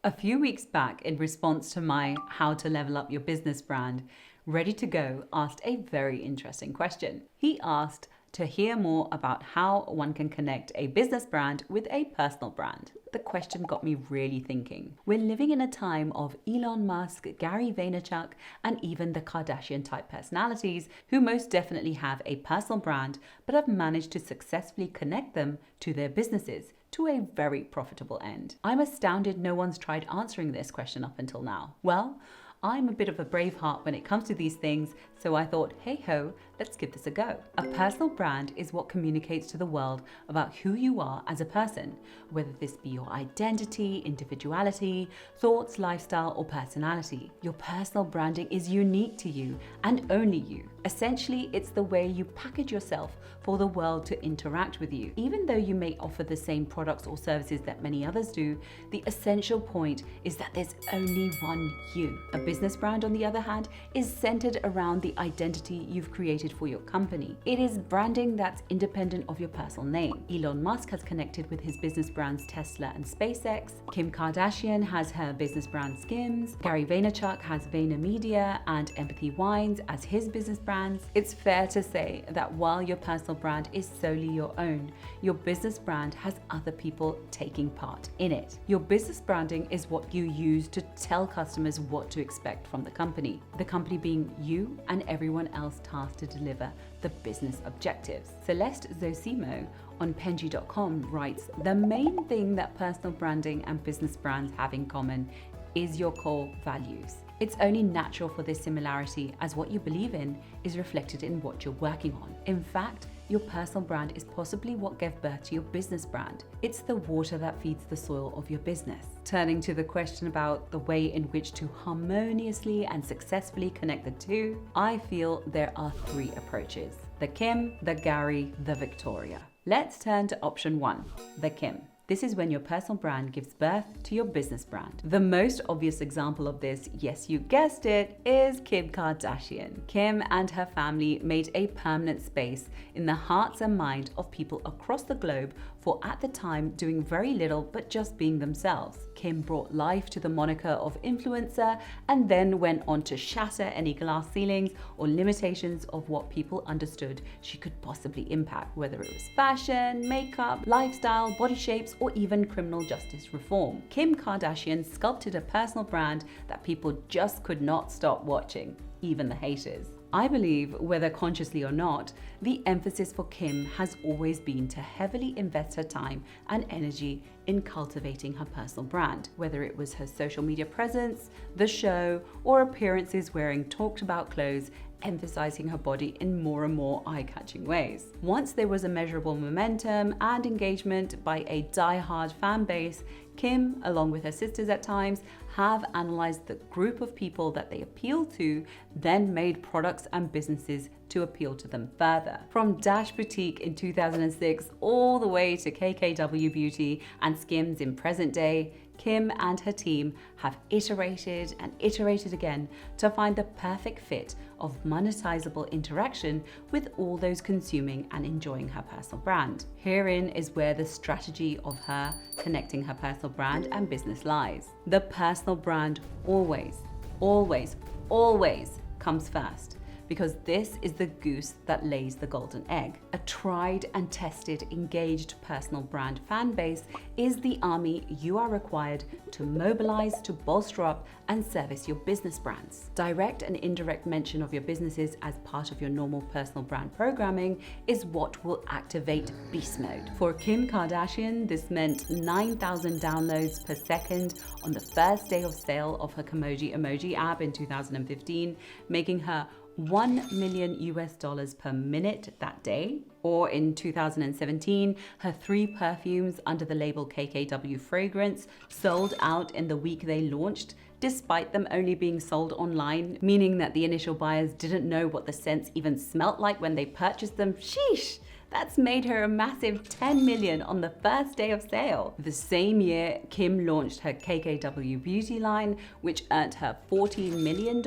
A few weeks back, in response to my How to Level Up Your Business brand, Ready to Go asked a very interesting question. He asked to hear more about how one can connect a business brand with a personal brand. The question got me really thinking. We're living in a time of Elon Musk, Gary Vaynerchuk, and even the Kardashian type personalities who most definitely have a personal brand but have managed to successfully connect them to their businesses to a very profitable end. I'm astounded no one's tried answering this question up until now. Well, I'm a bit of a braveheart when it comes to these things, so I thought, hey ho, let's give this a go. A personal brand is what communicates to the world about who you are as a person, whether this be your identity, individuality, thoughts, lifestyle, or personality. Your personal branding is unique to you and only you. Essentially, it's the way you package yourself for the world to interact with you. Even though you may offer the same products or services that many others do, the essential point is that there's only one you. A business brand, on the other hand, is centered around the identity you've created for your company. It is branding that's independent of your personal name. Elon Musk has connected with his business brands Tesla and SpaceX. Kim Kardashian has her business brand Skims. Gary Vaynerchuk has VaynerMedia and Empathy Wines as his business brands. It's fair to say that while your personal brand is solely your own, your business brand has other people taking part in it. Your business branding is what you use to tell customers what to expect from the company being you and everyone else tasked to deliver the business objectives. Celeste Zosimo on Penji.com writes, the main thing that personal branding and business brands have in common is your core values. It's only natural for this similarity as what you believe in is reflected in what you're working on. In fact, your personal brand is possibly what gave birth to your business brand. It's the water that feeds the soil of your business. Turning to the question about the way in which to harmoniously and successfully connect the two, I feel there are three approaches: the Kim, the Gary, the Victoria. Let's turn to option one, the Kim. This is when your personal brand gives birth to your business brand. The most obvious example of this, yes, you guessed it, is Kim Kardashian. Kim and her family made a permanent space in the hearts and minds of people across the globe for, at the time, doing very little but just being themselves. Kim brought life to the moniker of influencer and then went on to shatter any glass ceilings or limitations of what people understood she could possibly impact, whether it was fashion, makeup, lifestyle, body shapes, or even criminal justice reform. Kim Kardashian sculpted a personal brand that people just could not stop watching, even the haters. I believe, whether consciously or not, the emphasis for Kim has always been to heavily invest her time and energy in cultivating her personal brand, whether it was her social media presence, the show, or appearances wearing talked about clothes, emphasizing her body in more and more eye-catching ways. Once there was a measurable momentum and engagement by a die-hard fan base, Kim, along with her sisters at times, have analyzed the group of people that they appeal to, then made products and businesses to appeal to them further. From Dash Boutique in 2006 all the way to KKW Beauty and Skims in present day, Kim and her team have iterated and iterated again to find the perfect fit of monetizable interaction with all those consuming and enjoying her personal brand. Herein is where the strategy of her connecting her personal brand and business lies. The personal brand always, always, always comes first, because this is the goose that lays the golden egg. A tried and tested, engaged personal brand fan base is the army you are required to mobilize to bolster up and service your business brands. Direct and indirect mention of your businesses as part of your normal personal brand programming is what will activate beast mode. For Kim Kardashian, this meant 9,000 downloads per second on the first day of sale of her emoji app in 2015, making her $1 million US per minute that day. Or in 2017, her 3 perfumes under the label KKW Fragrance sold out in the week they launched, despite them only being sold online, meaning that the initial buyers didn't know what the scents even smelt like when they purchased them. Sheesh! That's made her a massive 10 million on the first day of sale. The same year, Kim launched her KKW Beauty line, which earned her $40 million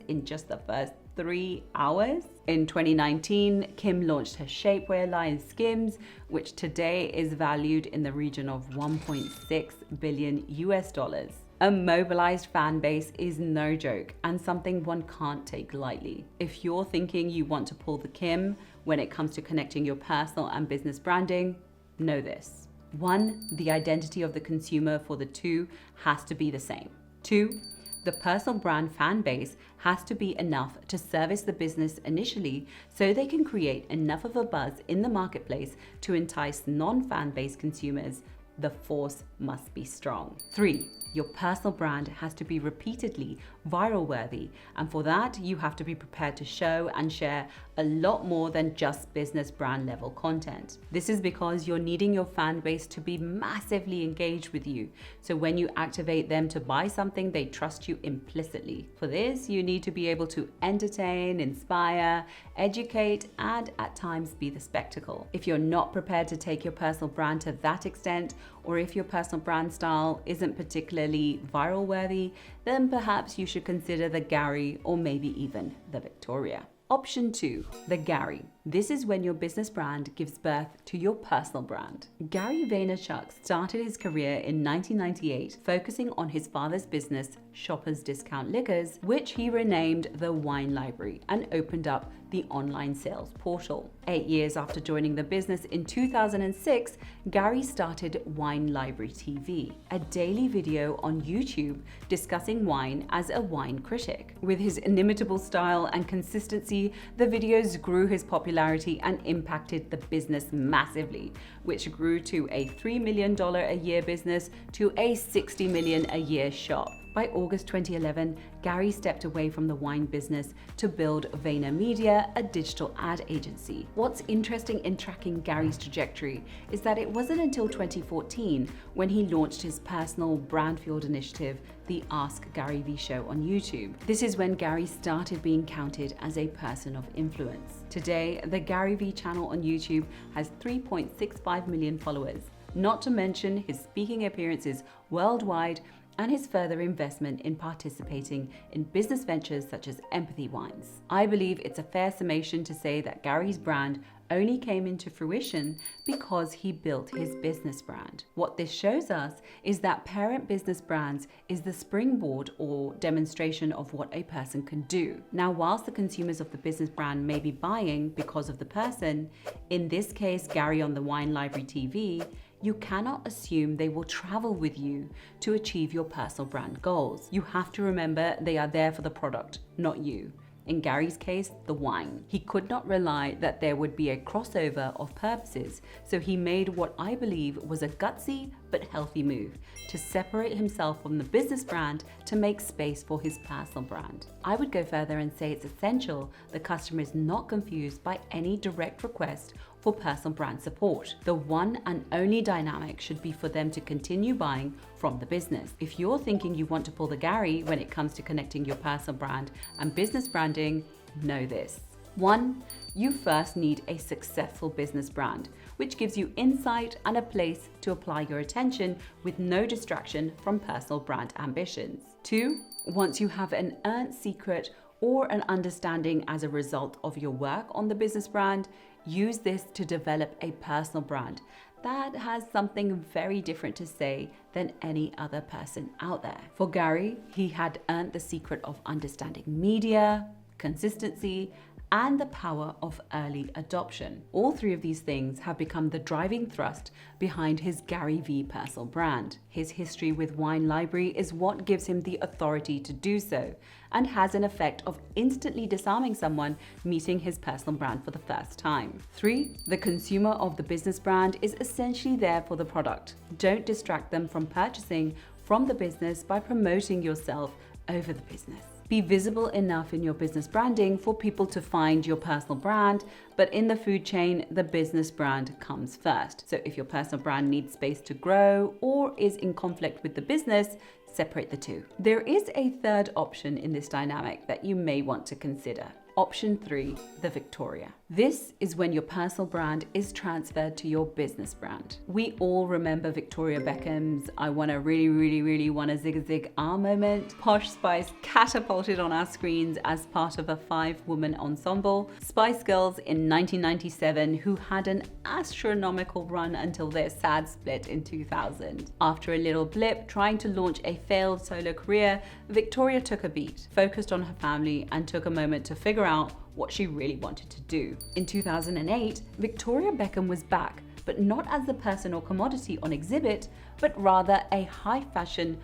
in just the first 3 hours. In 2019, Kim launched her shapewear line Skims, which today is valued in the region of 1.6 billion US dollars. A mobilized fan base is no joke and something one can't take lightly. If you're thinking you want to pull the Kim when it comes to connecting your personal and business branding, know this. 1, the identity of the consumer for the two has to be the same. 2, the personal brand fan base has to be enough to service the business initially so they can create enough of a buzz in the marketplace to entice non-fan based consumers. The force must be strong. 3, your personal brand has to be repeatedly viral worthy, and for that you have to be prepared to show and share a lot more than just business brand level content. This is because you're needing your fan base to be massively engaged with you, so when you activate them to buy something, they trust you implicitly. For this, you need to be able to entertain, inspire, educate, and at times be the spectacle. If you're not prepared to take your personal brand to that extent, or if your personal brand style isn't particularly viral worthy, then perhaps you should consider the Gary or maybe even the Victoria. Option 2, the Gary. This is when your business brand gives birth to your personal brand. Gary Vaynerchuk started his career in 1998 focusing on his father's business, Shoppers Discount Liquors, which he renamed the Wine Library and opened up the online sales portal. 8 years after joining the business in 2006, Gary started Wine Library TV, a daily video on YouTube discussing wine as a wine critic. With his inimitable style and consistency, the videos grew his popularity and impacted the business massively, which grew to a $3 million a year business to a $60 million a year shop. By August 2011, Gary stepped away from the wine business to build VaynerMedia, a digital ad agency. What's interesting in tracking Gary's trajectory is that it wasn't until 2014 when he launched his personal brand-fueled initiative, the Ask Gary Vee Show on YouTube. This is when Gary started being counted as a person of influence. Today, the Gary Vee channel on YouTube has 3.65 million followers, not to mention his speaking appearances worldwide and his further investment in participating in business ventures such as Empathy Wines. I believe it's a fair summation to say that Gary's brand only came into fruition because he built his business brand. What this shows us is that parent business brands is the springboard or demonstration of what a person can do. Now, whilst the consumers of the business brand may be buying because of the person, in this case, Gary on the Wine Library TV, you cannot assume they will travel with you to achieve your personal brand goals. You have to remember they are there for the product, not you. In Gary's case, the wine. He could not rely that there would be a crossover of purposes, so he made what I believe was a gutsy but healthy move to separate himself from the business brand to make space for his personal brand. I would go further and say it's essential the customer is not confused by any direct request for personal brand support. The one and only dynamic should be for them to continue buying from the business. If you're thinking you want to pull the Gary when it comes to connecting your personal brand and business branding, know this. 1, you first need a successful business brand, which gives you insight and a place to apply your attention with no distraction from personal brand ambitions. 2, once you have an earned secret or an understanding as a result of your work on the business brand, use this to develop a personal brand that has something very different to say than any other person out there. For Gary, he had earned the secret of understanding media, consistency, and the power of early adoption. All 3 of these things have become the driving thrust behind his Gary Vee personal brand. His history with Wine Library is what gives him the authority to do so and has an effect of instantly disarming someone meeting his personal brand for the first time. 3, the consumer of the business brand is essentially there for the product. Don't distract them from purchasing from the business by promoting yourself over the business. Be visible enough in your business branding for people to find your personal brand, but in the food chain, the business brand comes first. So if your personal brand needs space to grow or is in conflict with the business, separate the two. There is a third option in this dynamic that you may want to consider. Option 3, the Victoria. This is when your personal brand is transferred to your business brand. We all remember Victoria Beckham's I wanna really wanna zig ah moment. Posh Spice catapulted on our screens as part of a 5-woman ensemble. Spice Girls in 1997, who had an astronomical run until their sad split in 2000. After a little blip trying to launch a failed solo career, Victoria took a beat, focused on her family, and took a moment to figure out what she really wanted to do. In 2008, Victoria Beckham was back, but not as the person or commodity on exhibit, but rather a high fashion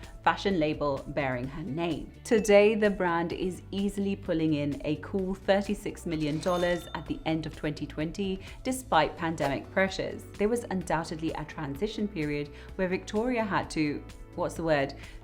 label bearing her name. Today, the brand is easily pulling in a cool $36 million at the end of 2020, despite pandemic pressures. There was undoubtedly a transition period where Victoria had to,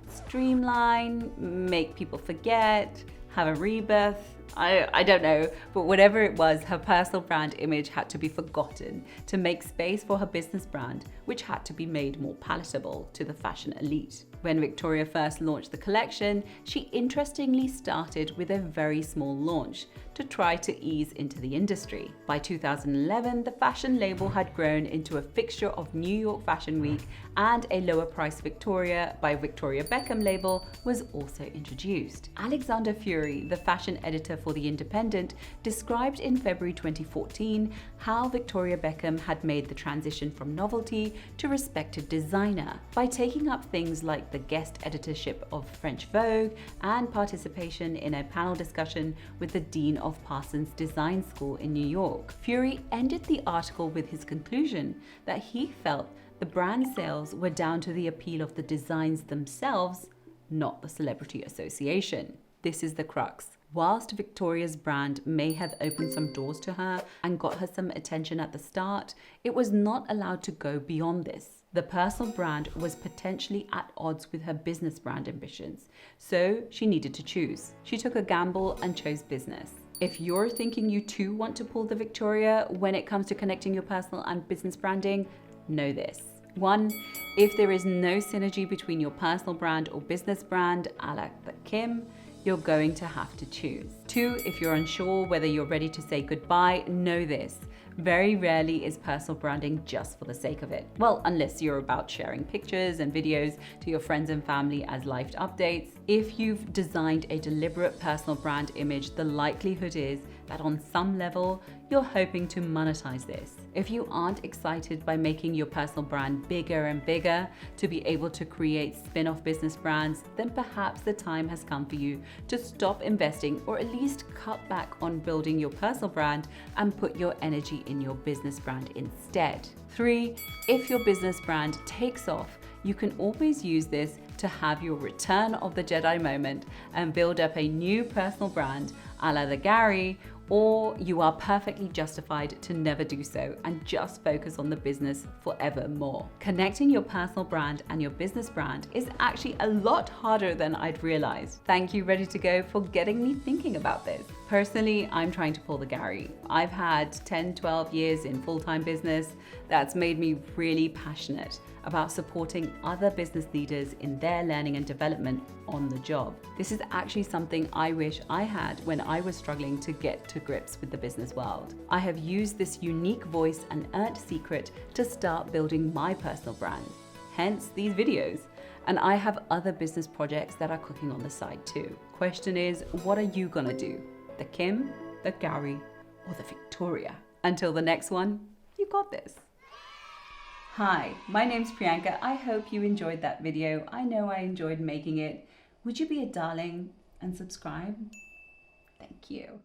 streamline, make people forget, have a rebirth. I don't know, but whatever it was, her personal brand image had to be forgotten to make space for her business brand, which had to be made more palatable to the fashion elite. When Victoria first launched the collection, she interestingly started with a very small launch to try to ease into the industry. By 2011, the fashion label had grown into a fixture of New York Fashion Week, and a lower price Victoria by Victoria Beckham label was also introduced. Alexander Fury, the fashion editor for The Independent, described in February 2014 how Victoria Beckham had made the transition from novelty to respected designer by taking up things like the guest editorship of French Vogue and participation in a panel discussion with the Dean of Parsons Design School in New York. Fury ended the article with his conclusion that he felt the brand sales were down to the appeal of the designs themselves, not the celebrity association. This is the crux. Whilst Victoria's brand may have opened some doors to her and got her some attention at the start, it was not allowed to go beyond this. The personal brand was potentially at odds with her business brand ambitions, so she needed to choose. She took a gamble and chose business. If you're thinking you too want to pull the Victoria when it comes to connecting your personal and business branding, know this. 1. If there is no synergy between your personal brand or business brand, a la the Kim, you're going to have to choose. 2. If you're unsure whether you're ready to say goodbye, know this. Very rarely is personal branding just for the sake of it. Well, unless you're about sharing pictures and videos to your friends and family as life updates. If you've designed a deliberate personal brand image, the likelihood is that on some level, you're hoping to monetize this. If you aren't excited by making your personal brand bigger and bigger to be able to create spin-off business brands, then perhaps the time has come for you to stop investing, or at least cut back on building your personal brand and put your energy in your business brand instead. 3. If your business brand takes off, you can always use this to have your return of the Jedi moment and build up a new personal brand a la the Gary, or you are perfectly justified to never do so and just focus on the business forevermore. Connecting your personal brand and your business brand is actually a lot harder than I'd realized. Thank you, Ready to Go, for getting me thinking about this. Personally, I'm trying to pull the Gary. I've had 10, 12 years in full-time business. That's made me really passionate about supporting other business leaders in their learning and development on the job. This is actually something I wish I had when I was struggling to get to grips with the business world. I have used this unique voice and earned secret to start building my personal brand, hence these videos. And I have other business projects that are cooking on the side too. Question is, what are you gonna do? The Kim, the Gary, or the Victoria? Until the next one, you got this. Hi, my name's Priyanka. I hope you enjoyed that video. I know I enjoyed making it. Would you be a darling and subscribe? Thank you.